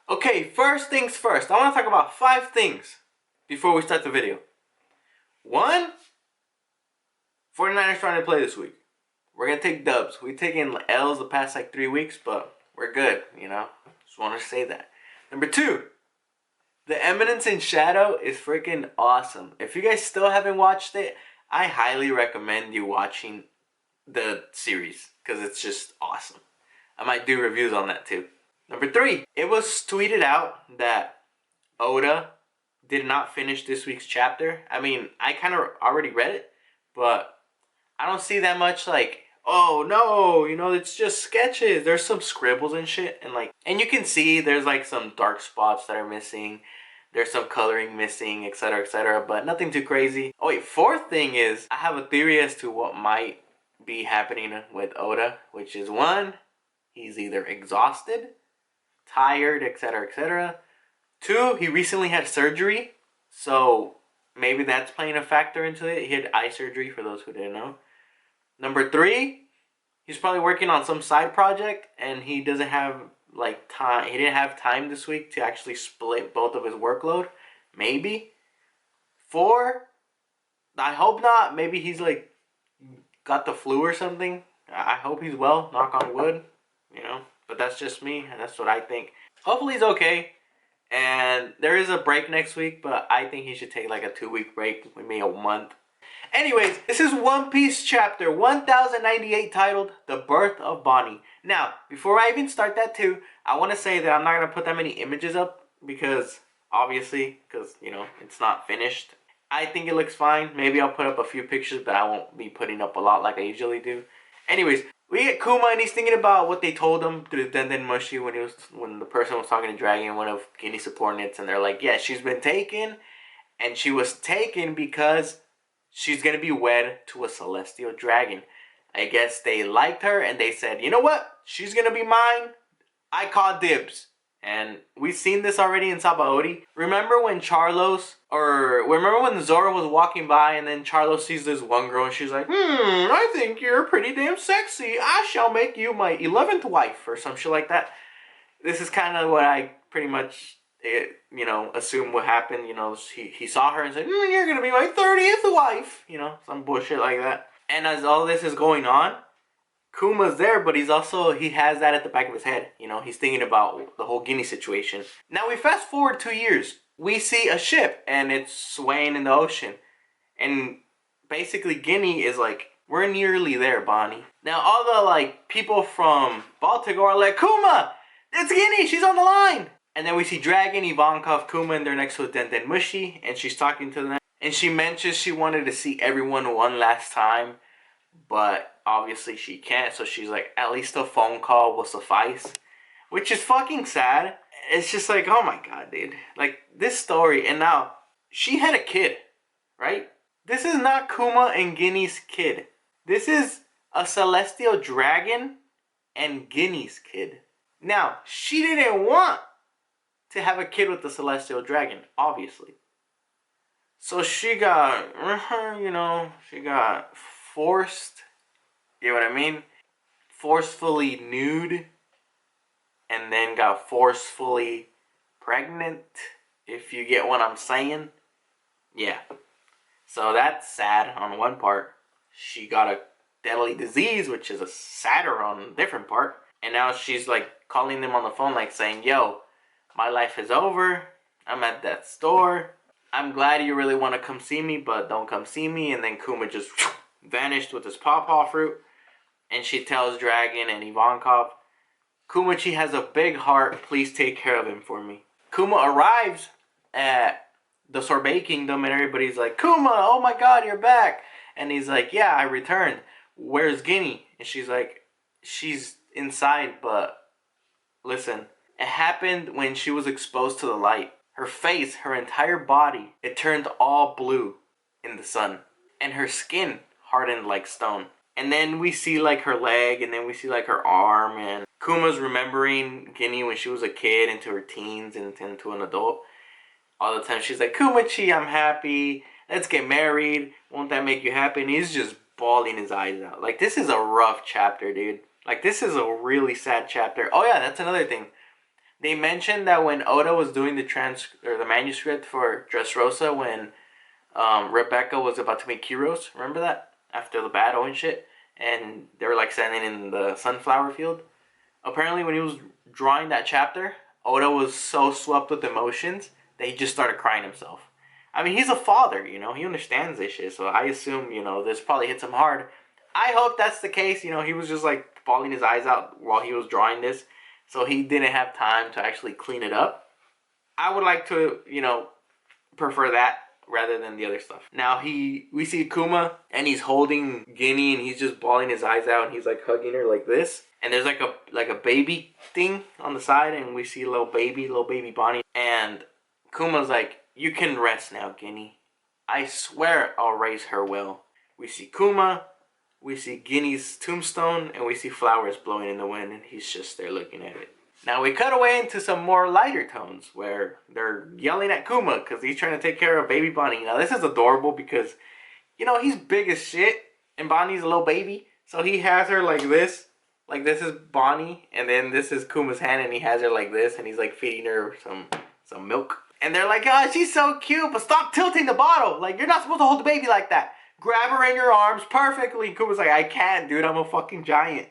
Okay, first things first. I want to talk about 5 things before we start the video. 1, 49ers trying to play this week. We're going to take dubs. We've taken L's the past 3 weeks, but we're good, Just want to say that. Number 2, The Eminence in Shadow is freaking awesome. If you guys still haven't watched it, I highly recommend you watching the series because it's just awesome. I might do reviews on that too. Number 3, it was tweeted out that Oda did not finish this week's chapter. I mean, I kind of already read it, but I don't see that much oh no, it's just sketches. There's some scribbles and shit, and you can see there's some dark spots that are missing. There's some coloring missing, etc., but nothing too crazy. Oh wait, 4th thing is I have a theory as to what might be happening with Oda, which is 1, he's either exhausted, tired, etc. 2, he recently had surgery, so maybe that's playing a factor into it. He had eye surgery, for those who didn't know. Number 3, he's probably working on some side project, and he doesn't have time. He didn't have time this week to actually split both of his workload. Maybe. 4, I hope not. Maybe he's got the flu or something. I hope he's well. Knock on wood. But that's just me, and that's what I think. Hopefully he's okay. And there is a break next week, but I think he should take a 2-week break, maybe a month. Anyways, this is One Piece chapter 1098 titled The Birth of Bonney. Now, before I even start that too, I want to say that I'm not going to put that many images up because, obviously, it's not finished. I think it looks fine. Maybe I'll put up a few pictures, but I won't be putting up a lot like I usually do. Anyways, we get Kuma, and he's thinking about what they told him through Denden Mushi when the person was talking to Dragon, one of Guinea's subordinates, and they're like, yeah, she's been taken, and she was taken because she's going to be wed to a celestial dragon. I guess they liked her, and they said, you know what? She's going to be mine. I call dibs. And we've seen this already in Sabaody. Remember when Zoro was walking by and then Charlo sees this one girl and she's like, I think you're pretty damn sexy. I shall make you my 11th wife or some shit like that. This is kind of what I pretty much, assume what happened. He saw her and said, you're going to be my 30th wife. Some bullshit like that. And as all this is going on, Kuma's there, but he has that at the back of his head. He's thinking about the whole Guinea situation. Now we fast forward 2 years. We see a ship, and it's swaying in the ocean. And basically Guinea is we're nearly there, Bonney. Now all the people from Baltic are like, Kuma! It's Guinea! She's on the line! And then we see Dragon, Ivankov, Kuma, and they're next to Denden Mushi, and she's talking to them. And she mentions she wanted to see everyone one last time, but obviously she can't, so she's like, at least a phone call will suffice. Which is fucking sad. It's just oh my god, dude. This story, and now, she had a kid, right? This is not Kuma and Guinea's kid. This is a celestial dragon and Guinea's kid. Now, she didn't want to have a kid with the celestial dragon, obviously. So she got, she got forced, you know what I mean? Forcefully nude, and then got forcefully pregnant, if you get what I'm saying. Yeah. So that's sad on one part. She got a deadly disease, which is a sadder on a different part. And now she's calling them on the phone saying, yo, my life is over. I'm at death's door. I'm glad you really want to come see me, but don't come see me. And then Kuma just vanished with his pawpaw fruit. And she tells Dragon and Ivankov, Kumachi has a big heart. Please take care of him for me. Kuma arrives at the Sorbet Kingdom and everybody's like, Kuma, oh my god, you're back. And he's like, yeah, I returned. Where's Guinea? And she's like, she's inside, but listen, it happened when she was exposed to the light. Her face, her entire body, it turned all blue in the sun. And her skin hardened like stone. And then we see her leg, and then we see her arm, and Kuma's remembering Guinea when she was a kid into her teens and into an adult. All the time she's like, Kumachi, I'm happy. Let's get married. Won't that make you happy? And he's just bawling his eyes out. This is a rough chapter, dude. This is a really sad chapter. Oh yeah, that's another thing. They mentioned that when Oda was doing the manuscript for Dressrosa, when Rebecca was about to make heroes, remember that? After the battle and shit, and they were like standing in the sunflower field. Apparently, when he was drawing that chapter, Oda was so swept with emotions that he just started crying himself. I mean, he's a father, you know, he understands this shit, so I assume, you know, this probably hits him hard. I hope that's the case, you know, he was just like bawling his eyes out while he was drawing this, so he didn't have time to actually clean it up. I would like to, you know, prefer that rather than the other stuff. Now we see Kuma and he's holding Guinea and he's just bawling his eyes out and he's like hugging her like this. And there's like a baby thing on the side and we see little baby Bonney. And Kuma's like, you can rest now, Guinea. I swear I'll raise her well. We see Kuma, we see Guinea's tombstone, and we see flowers blowing in the wind and he's just there looking at it. Now we cut away into some more lighter tones where they're yelling at Kuma because he's trying to take care of baby Bonney. Now this is adorable because, you know, he's big as shit and Bonnie's a little baby. So he has her like this. Like this is Bonney and then this is Kuma's hand and he has her like this and he's like feeding her some milk. And they're like, oh, she's so cute, but stop tilting the bottle. Like, you're not supposed to hold the baby like that. Grab her in your arms perfectly. Kuma's like, I can't, dude. I'm a fucking giant.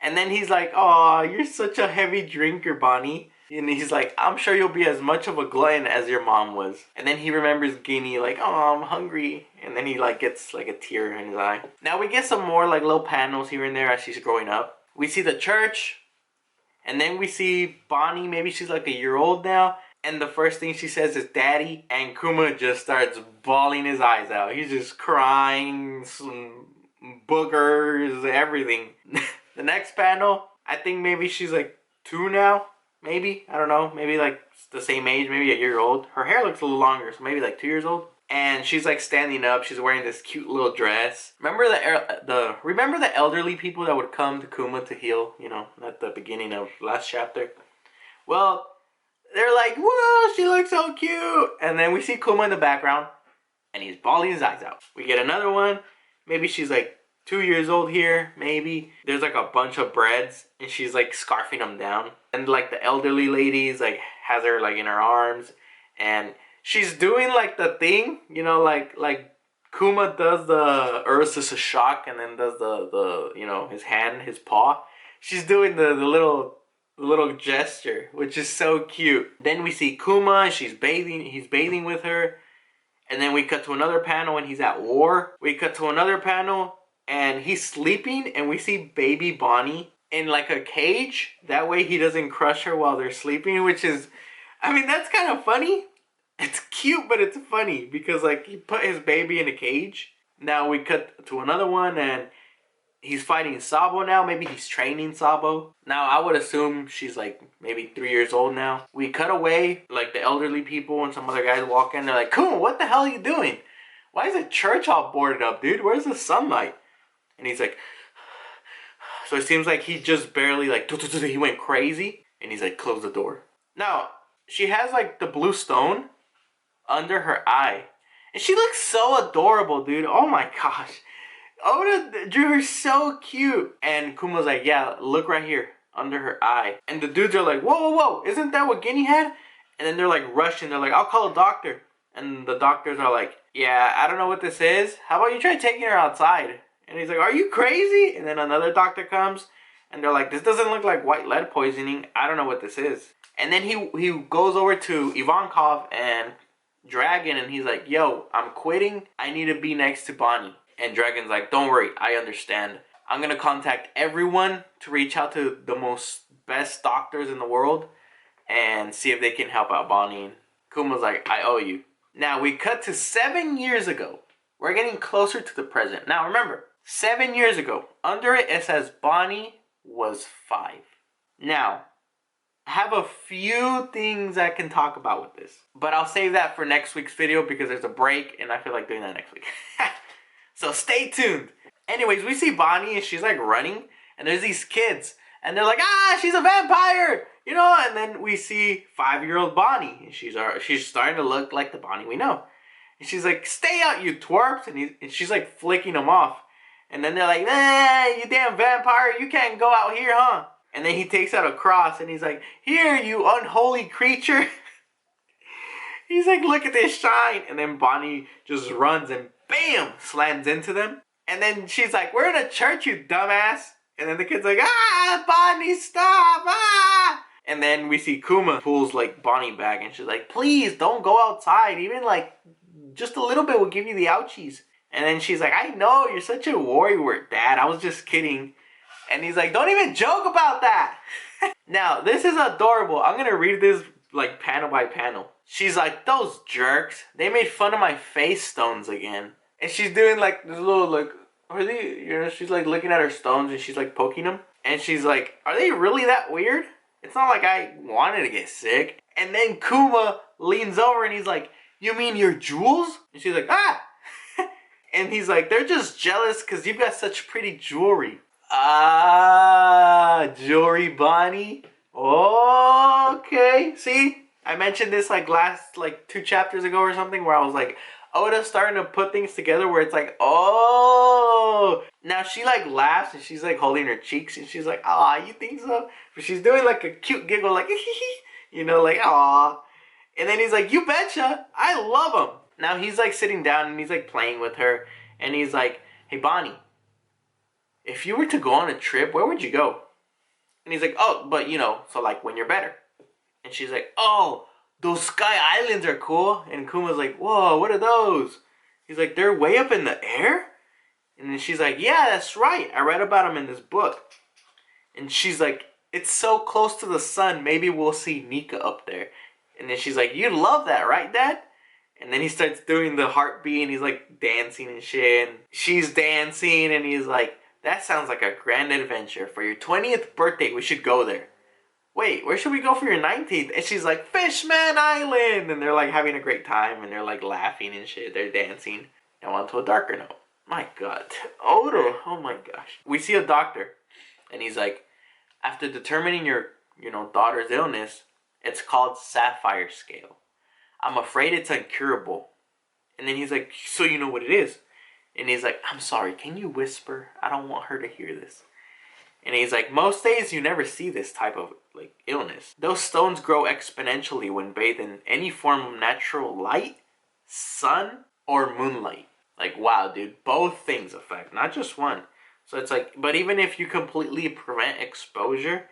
And then he's like, oh, you're such a heavy drinker, Bonney. And he's like, I'm sure you'll be as much of a glutton as your mom was. And then he remembers Guinea, like, oh, I'm hungry. And then he like gets like a tear in his eye. Now we get some more like little panels here and there as she's growing up. We see the church. And then we see Bonney, maybe she's like a year old now. And the first thing she says is daddy. And Kuma just starts bawling his eyes out. He's just crying, some boogers, everything. The next panel, I think maybe she's like 2 now. Maybe, I don't know. Maybe like the same age, maybe a year old. Her hair looks a little longer, so maybe like 2 years old. And she's like standing up. She's wearing this cute little dress. Remember the elderly people that would come to Kuma to heal, you know, at the beginning of last chapter? Well, they're like, whoa, she looks so cute. And then we see Kuma in the background, and he's bawling his eyes out. We get another one. Maybe she's like 2 years old here, maybe. There's like a bunch of breads, and she's like scarfing them down. And like the elderly lady's like has her like in her arms, and she's doing like the thing, you know, like Kuma does the Earth is a shock, and then does the you know, his hand, his paw. She's doing the little gesture, which is so cute. Then we see Kuma, he's bathing with her. And then we cut to another panel and he's at war. We cut to another panel and he's sleeping and we see baby Bonney in like a cage. That way he doesn't crush her while they're sleeping, which is, I mean, that's kind of funny. It's cute, but it's funny because like he put his baby in a cage. Now we cut to another one and he's fighting Sabo now. Maybe he's training Sabo. Now I would assume she's like maybe 3 years old now. We cut away, like the elderly people and some other guys walk in. They're like, Kuma, what the hell are you doing? Why is the church all boarded up, dude? Where's the sunlight? And he's like, so it seems like he just barely like, he went crazy. And he's like, close the door. Now, she has like the blue stone under her eye. And she looks so adorable, dude. Oh my gosh. Oda drew her so cute. And Kuma's like, yeah, look right here under her eye. And the dudes are like, whoa, isn't that what Guinea had? And then they're like rushing. They're like, I'll call a doctor. And the doctors are like, yeah, I don't know what this is. How about you try taking her outside? And he's like, are you crazy? And then another doctor comes. And they're like, this doesn't look like white lead poisoning. I don't know what this is. And then he goes over to Ivankov and Dragon. And he's like, yo, I'm quitting. I need to be next to Bonney. And Dragon's like, don't worry, I understand. I'm going to contact everyone to reach out to the best doctors in the world and see if they can help out Bonney. And Kuma's like, I owe you. Now, we cut to 7 years ago. We're getting closer to the present. Now, remember, 7 years ago, under it says Bonney was 5. Now, I have a few things I can talk about with this. But I'll save that for next week's video because there's a break and I feel like doing that next week. So stay tuned. Anyways, we see Bonney and she's like running. And there's these kids. And they're like, ah, she's a vampire. You know, and then we see 5-year-old Bonney. And she's starting to look like the Bonney we know. And she's like, stay out, you twerps. And she's like flicking them off. And then they're like, you damn vampire. You can't go out here, huh? And then he takes out a cross and he's like, "Here, you unholy creature." He's like, "Look at this shine." And then Bonney just runs and bam, slams into them. And then she's like, "We're in a church, you dumbass." And then the kid's like, "Ah, Bonney, stop, ah." And then we see Kuma pulls like Bonney back and she's like, "Please don't go outside. Even like just a little bit will give you the ouchies." And then she's like, "I know, you're such a warrior, Dad. I was just kidding." And he's like, "Don't even joke about that." Now, this is adorable. I'm going to read this like panel by panel. She's like, "Those jerks. They made fun of my face stones again." And she's doing like this little like, are they, she's like looking at her stones and she's like poking them. And she's like, "Are they really that weird? It's not like I wanted to get sick." And then Kuma leans over and he's like, "You mean your jewels?" And she's like, "Ah." And he's like, "They're just jealous because you've got such pretty jewelry." Ah, jewelry Bonney. Okay. See, I mentioned this like last like 2 chapters ago or something where I was like, Oda's starting to put things together where it's like, oh. Now she like laughs and she's like holding her cheeks and she's like, "Ah, you think so?" But she's doing like a cute giggle like, like, "Aw." And then he's like, "You betcha. I love him." Now he's like sitting down and he's like playing with her and he's like, "Hey Bonney, if you were to go on a trip, where would you go?" And he's like, "Oh, but so like when you're better." And she's like, "Oh, those Sky Islands are cool." And Kuma's like, "Whoa, what are those?" He's like, "They're way up in the air?" And then she's like, "Yeah, that's right. I read about them in this book." And she's like, "It's so close to the sun, maybe we'll see Nika up there." And then she's like, "You love that, right, Dad?" And then he starts doing the heartbeat and he's like dancing and shit. And she's dancing and he's like, "That sounds like a grand adventure. For your 20th birthday, we should go there." "Wait, where should we go for your 19th? And she's like, "Fishman Island." And they're like having a great time and they're like laughing and shit. They're dancing. Now on to a darker note. My God. Odo. Oh my gosh. We see a doctor and he's like, "After determining your, daughter's illness, it's called Sapphire Scale. I'm afraid it's incurable." And then he's like, "So you know what it is?" And he's like, "I'm sorry, can you whisper? I don't want her to hear this." And he's like, "Most days you never see this type of like illness. Those stones grow exponentially when bathed in any form of natural light, sun, or moonlight." Like, wow, dude, both things affect, not just one. So it's like, but even if you completely prevent exposure,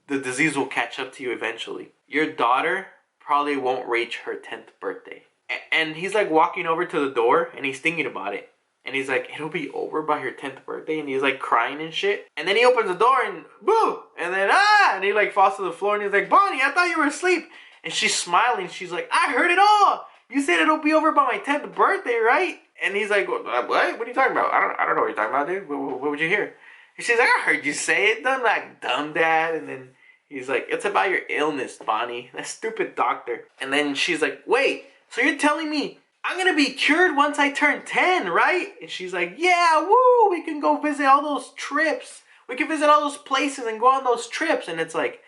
the disease will catch up to you eventually. Your daughter probably won't reach her 10th birthday. And he's like walking over to the door and he's thinking about it. And he's like, "It'll be over by her 10th birthday." And he's like crying and shit. And then he opens the door and boo! And then and he like falls to the floor and he's like, "Bonney, I thought you were asleep." And she's smiling. She's like, "I heard it all. You said it'll be over by my 10th birthday, right?" And he's like, "What? What are you talking about? I don't know what you're talking about, dude. What would you hear?" And she's like, "I heard you say it. Don't like dumb dad." And then he's like, "It's about your illness, Bonney. That stupid doctor." And then she's like, "Wait, so you're telling me I'm gonna be cured once I turn 10, right?" And she's like, "Yeah, woo, we can go visit all those trips. We can visit all those places and go on those trips." And it's like,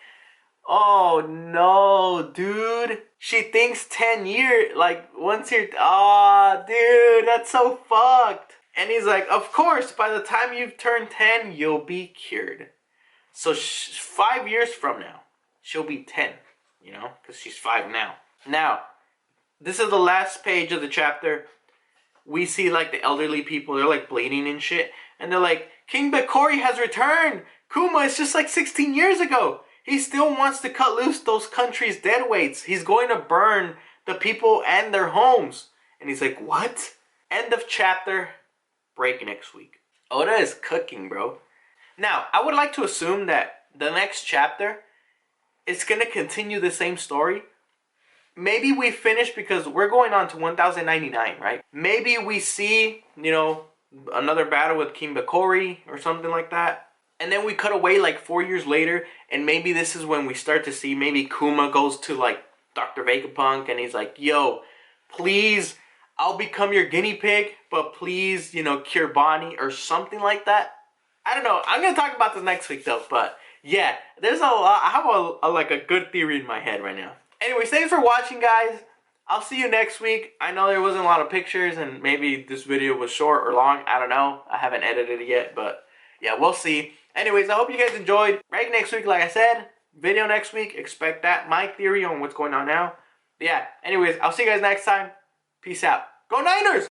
oh no, dude. She thinks 10 years, like once you're, dude, that's so fucked. And he's like, "Of course, by the time you've turned 10, you'll be cured. So 5 years from now, she'll be 10, because she's 5 now." Now, this is the last page of the chapter. We see like the elderly people, they're like bleeding and shit. And they're like, "King Bakori has returned. Kuma is just like 16 years ago. He still wants to cut loose those countries' deadweights. He's going to burn the people and their homes." And he's like, "What?" End of chapter. Break next week. Oda is cooking, bro. Now, I would like to assume that the next chapter is going to continue the same story. Maybe we finish because we're going on to 1099, right? Maybe we see, another battle with King Bakori or something like that. And then we cut away like 4 years later. And maybe this is when we start to see maybe Kuma goes to like Dr. Vegapunk and he's like, "Yo, please, I'll become your guinea pig, but please, cure Bonney," or something like that. I don't know. I'm going to talk about this next week though. But yeah, there's a lot. I have a good theory in my head right now. Anyways, thanks for watching, guys. I'll see you next week. I know there wasn't a lot of pictures and maybe this video was short or long. I don't know. I haven't edited it yet, but yeah, we'll see. Anyways, I hope you guys enjoyed. Right next week, like I said, video next week. Expect that. My theory on what's going on now. But yeah, anyways, I'll see you guys next time. Peace out. Go Niners!